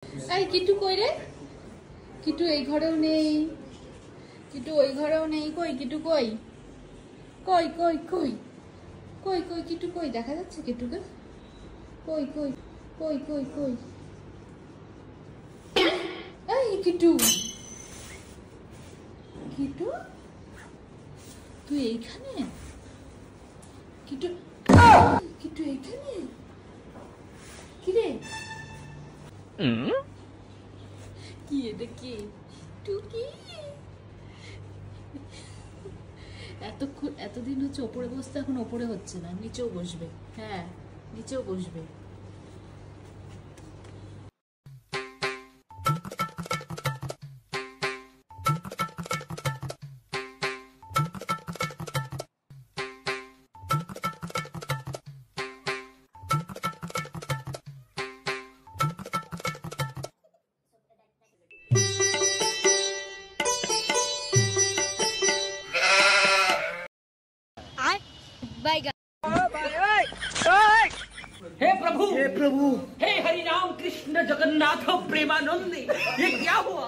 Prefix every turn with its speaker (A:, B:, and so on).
A: এই কিটু কই রে? কিটু এই ঘরেও নেই, কিটু ওই ঘরেও নেই। কই কিটু কই? কই কই কই কই কই কিটু কই? দেখা যাচ্ছে কিটুকে? কই কই কই কই কই? এই কিটু, কিটু তুই এইখানে? কিটু, কিটু এইখানে? কিরে কি এটা? কি টুকি? এতদিন হচ্ছে ওপরে বসতে, এখন ওপরে হচ্ছে না, নিচেও বসবে। হ্যাঁ নিচেও বসবে।
B: हे प्रभु, हे हरि राम कृष्ण जगन्नाथ प्रेमानंद, ये क्या हुआ?